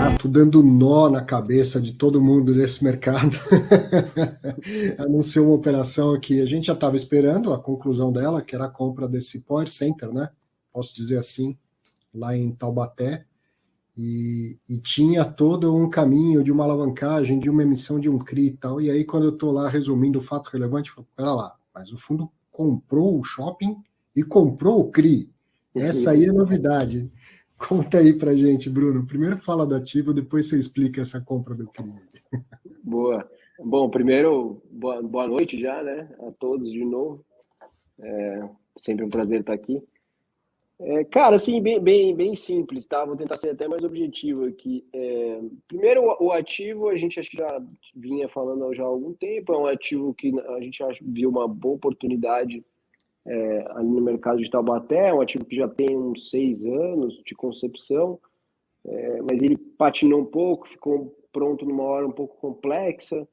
Renato, dando nó na cabeça de todo mundo nesse mercado. Anunciou uma operação que a gente já estava esperando a conclusão dela, que era a compra desse Power Center, né? Posso dizer assim, lá em Taubaté. E tinha todo um caminho de uma alavancagem, de uma emissão de um CRI e tal. E aí, quando eu estou lá resumindo o fato relevante, eu falo, pera lá, mas o fundo comprou o shopping e comprou o CRI. Essa aí é novidade. Conta aí pra gente, Bruno. Primeiro fala do ativo, depois você explica essa compra do CRI. Boa. Bom, primeiro, boa noite já, né? A todos de novo. Sempre um prazer estar aqui. Cara, assim, bem simples, tá? Vou tentar ser até mais objetivo aqui. Primeiro, o ativo, a gente acho que já vinha falando já há algum tempo, é um ativo que a gente viu uma boa oportunidade ali no mercado de Taubaté, é um ativo que já tem uns 6 anos de concepção, mas ele patinou um pouco, ficou pronto numa hora um pouco complexa,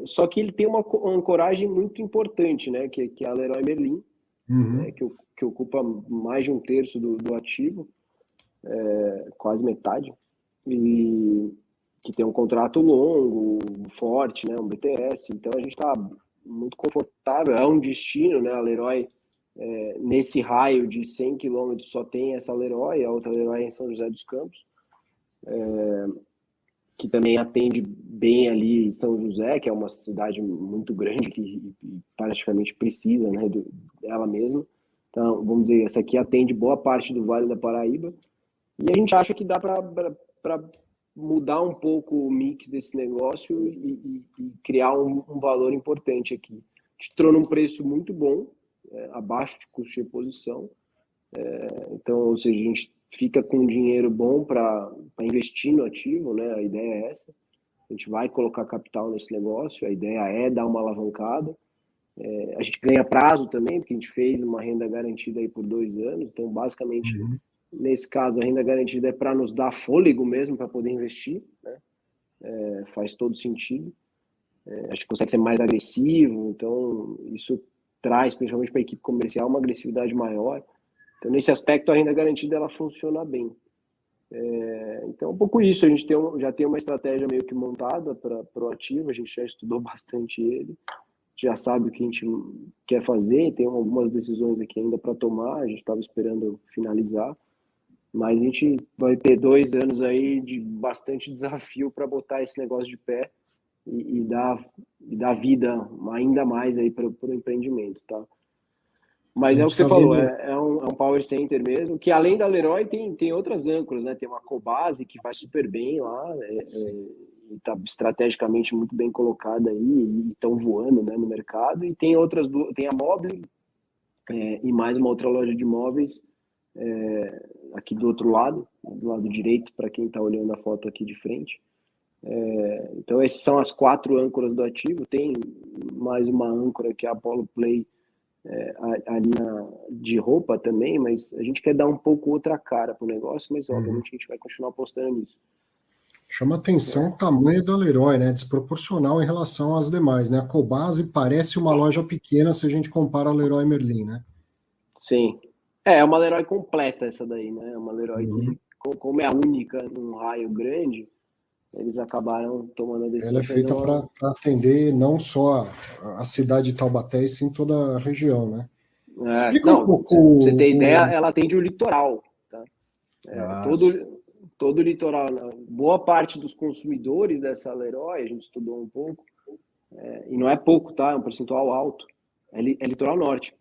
só que ele tem uma ancoragem muito importante, né? Que é a Leroy Merlin, Uhum. que ocupa mais de um terço do ativo, quase metade, e que tem um contrato longo, forte, né, um BTS, então a gente está muito confortável, é um destino, né, a Leroy, nesse raio de 100 quilômetros só tem essa Leroy, a outra Leroy é em São José dos Campos, que também atende bem ali em São José, que é uma cidade muito grande que praticamente precisa, né, dela mesma. Então, vamos dizer, essa aqui atende boa parte do Vale da Paraíba. E a gente acha que dá para mudar um pouco o mix desse negócio e criar um valor importante aqui. A gente entrou num preço muito bom, abaixo de custo de reposição. Então, ou seja, a gente fica com dinheiro bom para investir no ativo, né? A ideia é essa. A gente vai colocar capital nesse negócio, a ideia é dar uma alavancada. A gente ganha prazo também, porque a gente fez uma renda garantida aí por 2 anos. Então, basicamente, nesse caso, a renda garantida é para nos dar fôlego mesmo para poder investir, né? Faz todo sentido. A gente consegue ser mais agressivo, então isso traz, principalmente para a equipe comercial, uma agressividade maior. Então, nesse aspecto, a renda garantida ela funciona bem. Então, um pouco isso. A gente já tem uma estratégia meio que montada para o ativo, a gente já estudou bastante ele, já sabe o que a gente quer fazer, tem algumas decisões aqui ainda para tomar, a gente estava esperando finalizar, mas a gente vai ter 2 anos aí de bastante desafio para botar esse negócio de pé e dar vida ainda mais aí para o empreendimento, tá? A Mas é o gente que você está falou, vendo. é um power center mesmo, que além da Leroy tem outras âncoras, né? Tem uma Cobase que vai super bem lá, está estrategicamente muito bem colocada aí, e estão voando, né, no mercado, e tem outras tem a Mobile, e mais uma outra loja de imóveis aqui do outro lado, do lado direito, para quem está olhando a foto aqui de frente. Então, essas são as 4 âncoras do ativo. Tem mais uma âncora que é a Apollo Play, ali de roupa também, mas a gente quer dar um pouco outra cara para o negócio, mas obviamente a gente vai continuar apostando nisso. Chama atenção o tamanho da Leroy, né? Desproporcional em relação às demais, né? A Cobase parece uma loja pequena se a gente compara a Leroy Merlin, né? Sim. É uma Leroy completa essa daí, né? É uma Leroy Uhum. que, como é a única num raio grande, eles acabaram tomando a Ela decisão é de fazer feita uma... para atender não só a cidade de Taubaté, e sim toda a região, né? Explica um Não, pouco pra você ter ideia, ela atende o litoral, tá? Ah, Todo o litoral. Boa parte dos consumidores dessa Leroy, a gente estudou um pouco, e não é pouco, tá? É um percentual alto. É litoral norte.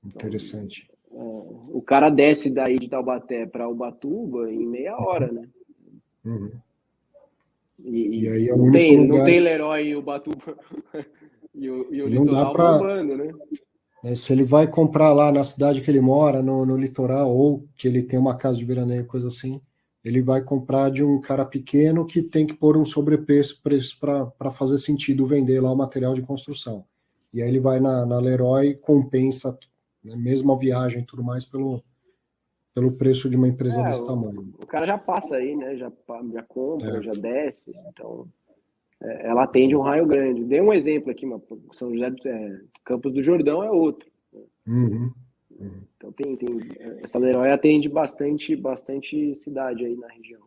interessante. O cara desce daí de Taubaté para Ubatuba em meia hora, né? Uhum. E E aí é o não único tem, não lugar. tem Leroy em Ubatuba e o E não dá litoral para. bombando, né? Se ele vai comprar lá na cidade que ele mora, no litoral, ou que ele tem uma casa de veraneio, coisa assim, ele vai comprar de um cara pequeno que tem que pôr um sobrepreço para fazer sentido vender lá o material de construção. E aí ele vai na Leroy, compensa, né, mesmo a viagem e tudo mais, pelo preço de uma empresa desse tamanho. O cara já passa aí, né? Já compra, É. já desce. Então, ela atende um raio grande. Dei um exemplo aqui, mas São José, Campos do Jordão é outro. Uhum. Uhum. Então, essa Leroy atende bastante cidade aí na região.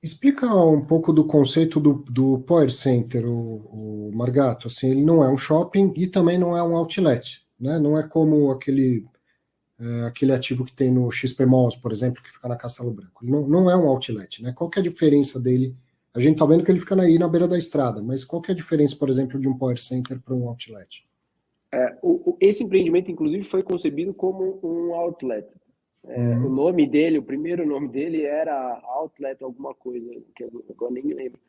Explica um pouco do conceito do Power Center, o Margato. Assim, ele não é um shopping e também não é um outlet, né? Não é como aquele ativo que tem no XP Malls, por exemplo, que fica na Castelo Branco. Ele não é um outlet, né? Qual que é a diferença dele? A gente está vendo que ele fica aí na beira da estrada, mas qual que é a diferença, por exemplo, de um Power Center para um outlet? Esse empreendimento, inclusive, foi concebido como um outlet. O nome dele, o primeiro nome dele era Outlet alguma coisa, que eu agora nem me lembro.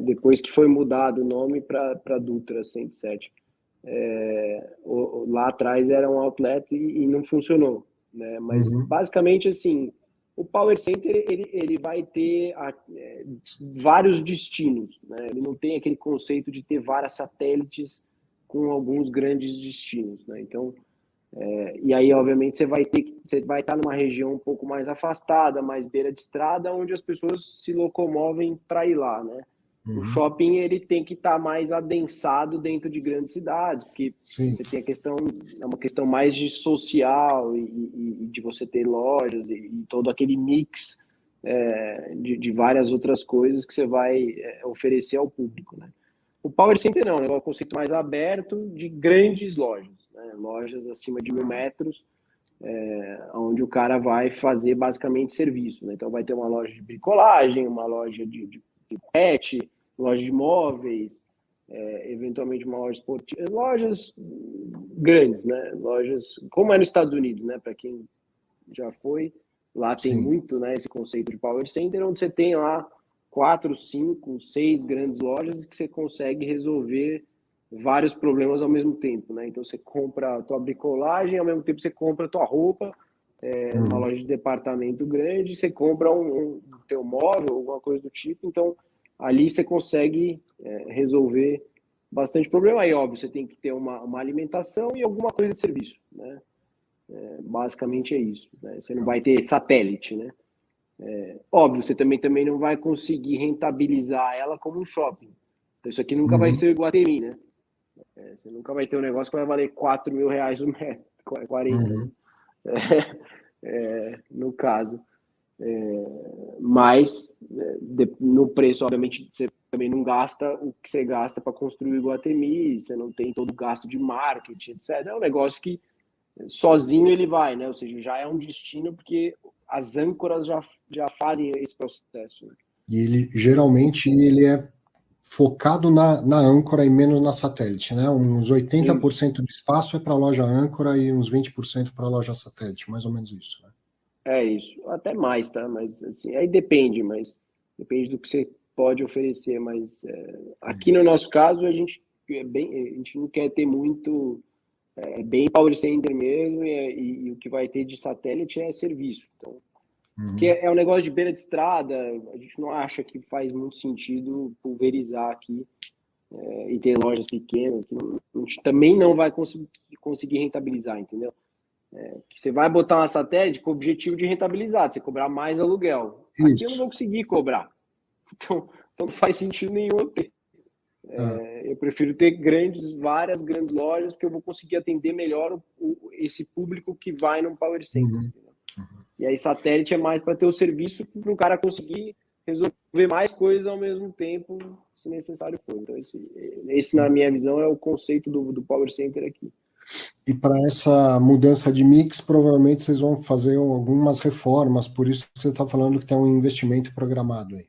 Depois que foi mudado o nome para Dutra 107. Lá atrás era um outlet e não funcionou, né? Mas basicamente assim, o Power Center ele vai ter vários destinos, né? Ele não tem aquele conceito de ter várias satélites com alguns grandes destinos, né? Então, e aí obviamente você vai estar numa região um pouco mais afastada, mais beira de estrada, onde as pessoas se locomovem para ir lá, né? O shopping ele tem que estar mais adensado dentro de grandes cidades, porque Sim. você tem é uma questão mais de social e de você ter lojas e todo aquele mix de várias outras coisas que você vai oferecer ao público, né? O Power Center não, é um conceito mais aberto de grandes lojas, né? Lojas acima de 1.000 metros, onde o cara vai fazer basicamente serviço, né? Então vai ter uma loja de bricolagem, uma loja de pet, loja de móveis, eventualmente uma loja esportiva, lojas grandes, né? Lojas, como é nos Estados Unidos, né? Para quem já foi, lá tem Sim. muito, né, esse conceito de Power Center, onde você tem lá 4, 5, 6 grandes lojas que você consegue resolver vários problemas ao mesmo tempo, né? Então você compra a tua bricolagem, ao mesmo tempo você compra a tua roupa, numa loja de departamento grande, você compra um teu móvel, alguma coisa do tipo, então ali você consegue resolver bastante problema. Aí, óbvio, você tem que ter uma alimentação e alguma coisa de serviço, né? Basicamente é isso, né? Você não vai ter satélite, né? Óbvio, você também não vai conseguir rentabilizar ela como um shopping. Então, isso aqui nunca vai ser Iguatemi, né? Você nunca vai ter um negócio que vai valer R$ 4.000 o metro, 40, né? No caso. Mas no preço, obviamente, você também não gasta o que você gasta para construir o Iguatemi, você não tem todo o gasto de marketing, etc. É um negócio que sozinho ele vai, né? Ou seja, já é um destino porque as âncoras já fazem esse processo, né? E ele geralmente ele é focado na âncora e menos na satélite, né? Uns 80% do espaço é para a loja âncora e uns 20% para a loja satélite, mais ou menos isso, né? É isso, até mais, tá? Mas assim, aí depende, mas depende do que você pode oferecer. Mas aqui no nosso caso a gente a gente não quer ter muito, bem power center mesmo, e o que vai ter de satélite é serviço. Então, porque é um negócio de beira de estrada, a gente não acha que faz muito sentido pulverizar aqui e ter lojas pequenas, que a gente também não vai conseguir rentabilizar, entendeu? Que você vai botar uma satélite com o objetivo de rentabilizar, você cobrar mais aluguel. Aqui eu não Isso. vou conseguir cobrar. Então não faz sentido nenhum eu ter. Eu prefiro ter várias grandes lojas, porque eu vou conseguir atender melhor esse público que vai no Power Center. E aí satélite é mais para ter o serviço para o cara conseguir resolver mais coisas ao mesmo tempo, se necessário for. Então esse na minha visão, é o conceito do Power Center aqui. E para essa mudança de mix, provavelmente vocês vão fazer algumas reformas, por isso que você está falando que tem um investimento programado aí.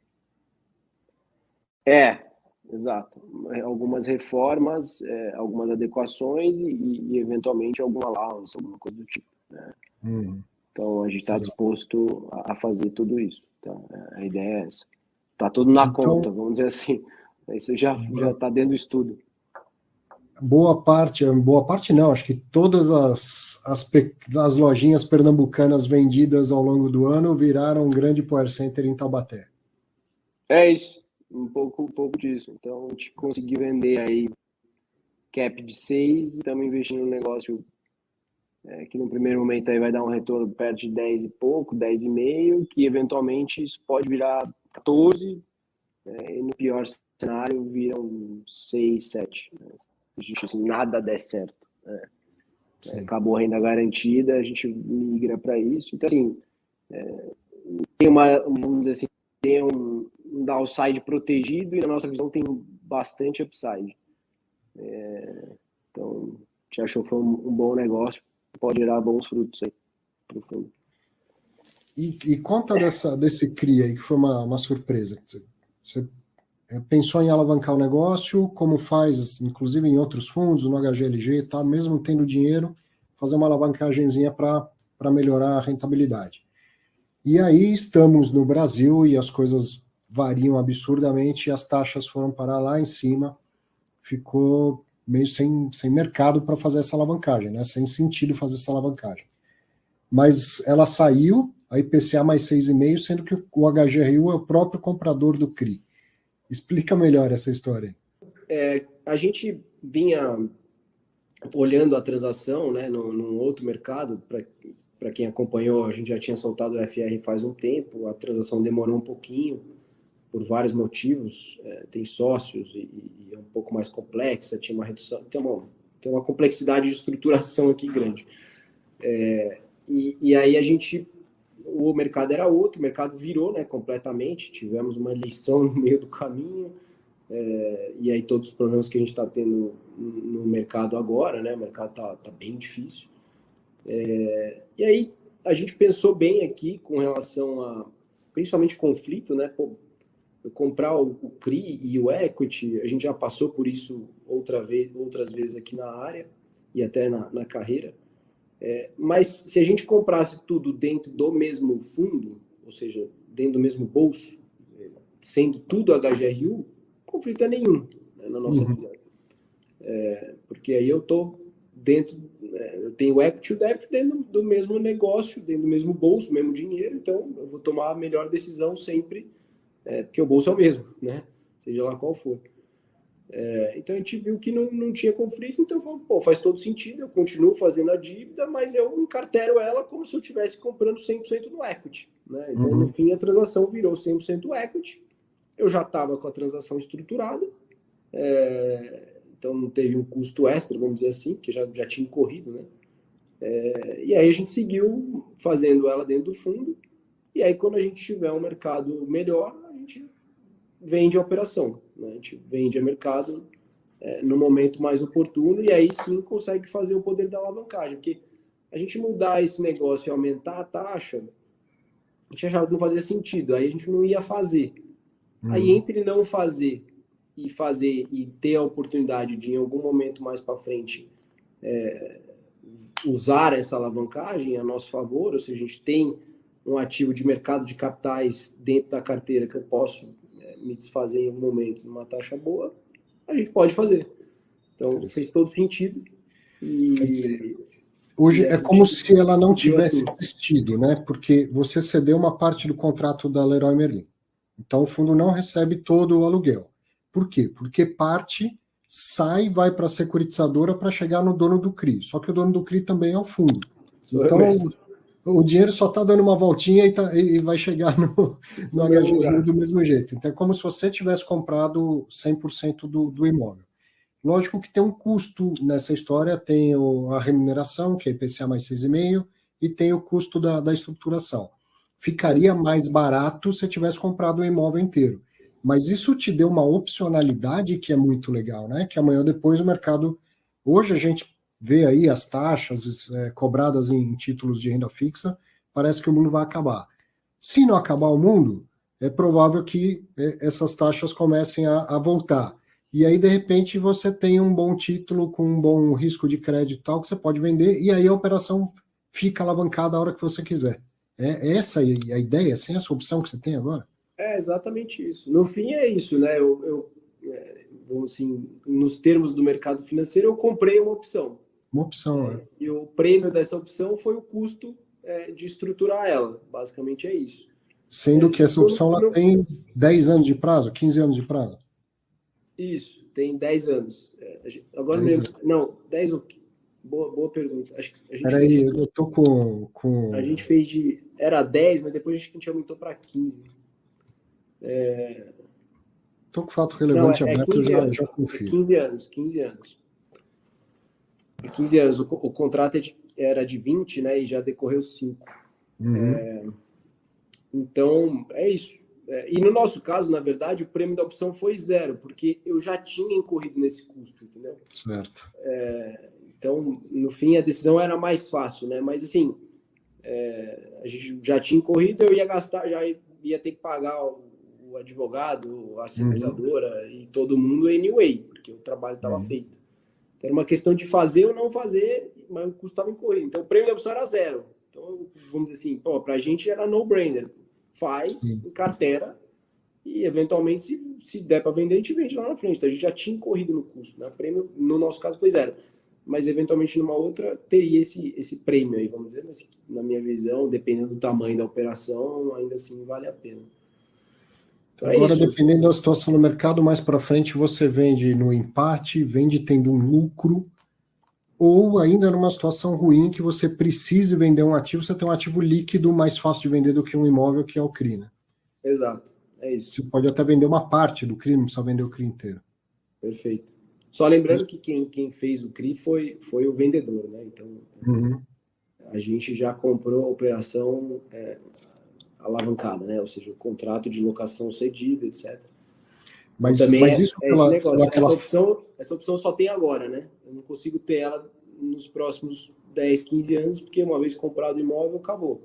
Exato. Algumas reformas, algumas adequações e eventualmente alguma allowance, alguma coisa do tipo, né? Então a gente está disposto a fazer tudo isso. Então, a ideia é essa. Está tudo na conta, vamos dizer assim. Isso já está dentro do estudo. Boa parte não, acho que todas as lojinhas pernambucanas vendidas ao longo do ano viraram um grande Power Center em Taubaté. É isso, um pouco disso. Então a gente conseguiu vender aí cap de 6, estamos investindo num negócio que no primeiro momento aí vai dar um retorno perto de 10 e pouco, 10,5, que eventualmente isso pode virar 14, e no pior cenário viram 6, 7. Né? A gente, assim, nada der certo. Acabou a renda garantida, a gente migra para isso. Então, assim, tem vamos dizer assim, tem um downside protegido e, na nossa visão, tem bastante upside. Então, a gente achou que foi um bom negócio, pode gerar bons frutos aí para o fundo. E conta desse CRI aí, que foi uma surpresa. Você pensou em alavancar o negócio, como faz, inclusive, em outros fundos, no HGLG e tal, mesmo tendo dinheiro, fazer uma alavancagemzinha para melhorar a rentabilidade. E aí estamos no Brasil e as coisas variam absurdamente, e as taxas foram parar lá em cima, ficou meio sem mercado para fazer essa alavancagem, né? Sem sentido fazer essa alavancagem. Mas ela saiu, a IPCA mais 6,5, sendo que o HGRU é o próprio comprador do CRI. Explica melhor essa história. A gente vinha olhando a transação, né, num outro mercado. Para quem acompanhou, a gente já tinha soltado o FR faz um tempo, a transação demorou um pouquinho, por vários motivos, tem sócios e é um pouco mais complexa, tinha uma redução, tem uma complexidade de estruturação aqui grande. E aí o mercado era outro, o mercado virou, né, completamente, tivemos uma eleição no meio do caminho, e aí todos os problemas que a gente está tendo no mercado agora, né, o mercado tá bem difícil. E aí a gente pensou bem aqui com relação a, principalmente, conflito, né, comprar o CRI e o equity, a gente já passou por isso outras vezes aqui na área e até na carreira. Mas se a gente comprasse tudo dentro do mesmo fundo, ou seja, dentro do mesmo bolso, sendo tudo HGRU, conflito é nenhum, né, na nossa visão. Porque aí eu estou dentro, eu tenho o equity e o débito dentro do mesmo negócio, dentro do mesmo bolso, mesmo dinheiro, então eu vou tomar a melhor decisão sempre, porque o bolso é o mesmo, né? Seja lá qual for. Então a gente viu que não tinha conflito, então falou, faz todo sentido, eu continuo fazendo a dívida, mas eu encartero ela como se eu estivesse comprando 100% no equity, né? Então, no fim, a transação virou 100% equity, eu já estava com a transação estruturada, então não teve um custo extra, vamos dizer assim, que já tinha corrido, né? E aí a gente seguiu fazendo ela dentro do fundo, e aí quando a gente tiver um mercado melhor, a gente vende a operação, né? A gente vende a mercado no momento mais oportuno, e aí sim consegue fazer o poder da alavancagem, porque a gente mudar esse negócio e aumentar a taxa, a gente achava que não fazia sentido, aí a gente não ia fazer. Aí entre não fazer e ter a oportunidade de, em algum momento mais para frente, usar essa alavancagem a nosso favor, ou seja, a gente tem um ativo de mercado de capitais dentro da carteira que eu posso me desfazer em algum momento numa taxa boa, a gente pode fazer. Então, fez todo sentido. Quer dizer, hoje é como se ela não tivesse existido, né? Porque você cedeu uma parte do contrato da Leroy Merlin. Então, o fundo não recebe todo o aluguel. Por quê? Porque parte sai e vai para a securitizadora para chegar no dono do CRI. Só que o dono do CRI também é o fundo. Então, o dinheiro só está dando uma voltinha e vai chegar no HGRU do mesmo jeito. Então, é como se você tivesse comprado 100% do imóvel. Lógico que tem um custo nessa história, tem a remuneração, que é IPCA mais 6,5, e tem o custo da estruturação. Ficaria mais barato se tivesse comprado o imóvel inteiro. Mas isso te deu uma opcionalidade que é muito legal, né? Que amanhã ou depois o mercado... Hoje a gente vê aí as taxas cobradas em títulos de renda fixa, parece que o mundo vai acabar. Se não acabar o mundo, é provável que essas taxas comecem a voltar. E aí, de repente, você tem um bom título com um bom risco de crédito tal que você pode vender, e aí a operação fica alavancada a hora que você quiser. Essa é a ideia, assim, essa opção que você tem agora? É exatamente isso. No fim é isso, né? Vamos assim, nos termos do mercado financeiro, eu comprei uma opção. Uma opção, né? E o prêmio dessa opção foi o custo de estruturar ela. Basicamente é isso. Sendo que essa opção ela tem 10 anos de prazo, 15 anos de prazo. Isso, tem 10 anos. Agora mesmo. Não, 10 ou... Boa pergunta. Acho que a gente Peraí, eu tô com... A gente fez de... Era 10, mas depois a gente aumentou para 15. Tô com o fato relevante aberto, já confio. 15 anos. 15 anos. O contrato era de 20, né? E já decorreu 5. Então, é isso. E no nosso caso, na verdade, o prêmio da opção foi 0, porque eu já tinha incorrido nesse custo, entendeu? Certo. Então, no fim, a decisão era mais fácil, né? Mas, assim, a gente já tinha incorrido, eu ia gastar, já ia ter que pagar o advogado, a seguradora e todo mundo anyway, porque o trabalho estava feito. Então, era uma questão de fazer ou não fazer, mas o custo estava incorrido. Então, o prêmio da opção era 0. Então, vamos dizer assim, para a gente era no-brainer. Faz em carteira e, eventualmente, se der para vender, a gente vende lá na frente. Então, a gente já tinha incorrido no custo, né? O prêmio, no nosso caso, foi 0. Mas, eventualmente, numa outra, teria esse prêmio aí, vamos dizer. Mas, na minha visão, dependendo do tamanho da operação, ainda assim vale a pena. Então, agora, dependendo da situação no mercado, mais para frente você vende no empate, vende tendo um lucro, ou ainda numa situação ruim que você precise vender um ativo, você tem um ativo líquido mais fácil de vender do que um imóvel, que é o CRI, né? Exato, é isso. Você pode até vender uma parte do CRI, não precisa vender o CRI inteiro. Perfeito. Só lembrando que quem fez o CRI foi o vendedor, né? Então, a gente já comprou a operação alavancada, né? Ou seja, o contrato de locação cedido, etc. Mas, então, também mas isso esse negócio. Essa opção só tem agora, né? Eu não consigo ter ela nos próximos 10, 15 anos, porque uma vez comprado o imóvel, acabou.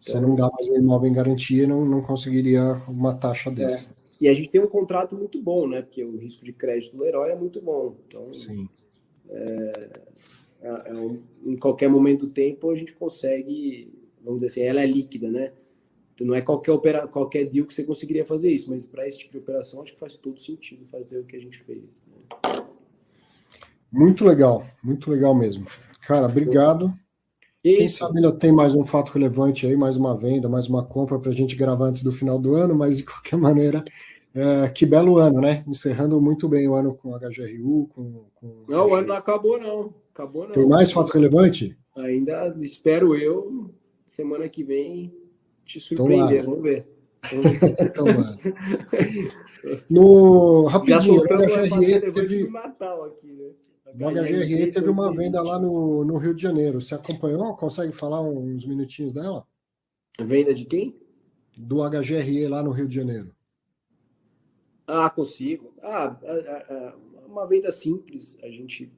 Você não dá mais um imóvel em garantia, não conseguiria uma taxa desse. E a gente tem um contrato muito bom, né? Porque o risco de crédito do Leroy é muito bom. Então, sim. Em qualquer momento do tempo, a gente consegue, vamos dizer assim, ela é líquida, né? Então, não é qualquer deal que você conseguiria fazer isso, mas para esse tipo de operação, acho que faz todo sentido fazer o que a gente fez. Né? Muito legal mesmo. Cara, obrigado. Quem sabe ainda tem mais um fato relevante aí, mais uma venda, mais uma compra para a gente gravar antes do final do ano, mas de qualquer maneira, que belo ano, né? Encerrando muito bem o ano com HGRU, Não, o ano não acabou, não. Tem mais fato relevante? Ainda espero eu, semana que vem, te surpreender, vamos ver. Tomara. Rapidinho, o HGRE teve... Natal aqui, né? O HGRE teve uma venda lá no Rio de Janeiro. Você acompanhou? Consegue falar uns minutinhos dela? Venda de quem? Do HGRE lá no Rio de Janeiro. Consigo. Uma venda simples. A gente...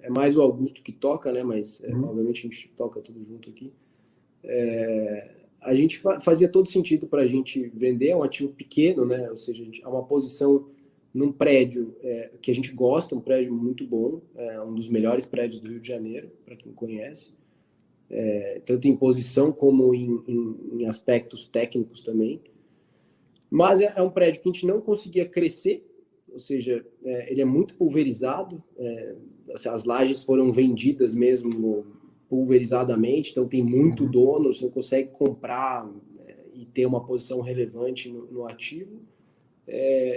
É mais o Augusto que toca, né? Mas, obviamente, a gente toca tudo junto aqui. A gente fazia todo sentido para a gente vender. É um ativo pequeno, né? Ou seja, é uma posição num prédio que a gente gosta, um prédio muito bom, um dos melhores prédios do Rio de Janeiro, para quem conhece, tanto em posição como em aspectos técnicos também. Mas é um prédio que a gente não conseguia crescer, ou seja, ele é muito pulverizado, as lajes foram vendidas mesmo pulverizadamente, então tem muito dono, você não consegue comprar e ter uma posição relevante no ativo.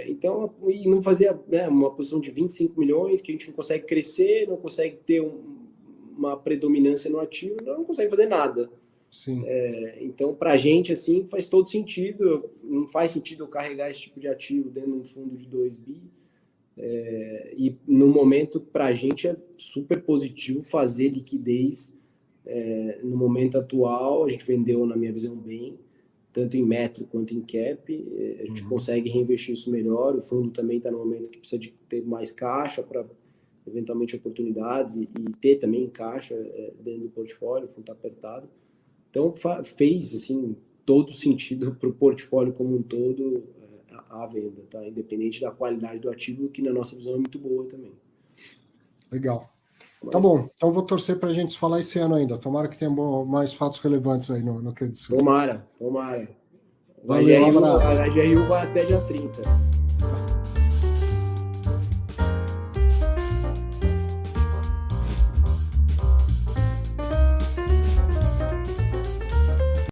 Então, e não fazia uma posição de 25 milhões, que a gente não consegue crescer, não consegue ter uma predominância no ativo, não consegue fazer nada. Sim. Então, para a gente, assim, faz todo sentido. Não faz sentido eu carregar esse tipo de ativo dentro de um fundo de 2 bi. E no momento, para a gente, é super positivo fazer liquidez. No momento atual, a gente vendeu, na minha visão, bem, tanto em metro quanto em cap, a gente consegue reinvestir isso melhor. O fundo também está no momento que precisa de ter mais caixa para, eventualmente, oportunidades e ter também caixa dentro do portfólio, o fundo está apertado. Então, fez assim, todo sentido para o portfólio como um todo a venda, tá? Independente da qualidade do ativo, que na nossa visão é muito boa também. Legal. Tá bom, então vou torcer para a gente falar esse ano ainda. Tomara que tenha mais fatos relevantes aí no Credit Suisse. Tomara. Valeu, a HGRU vai até dia 30.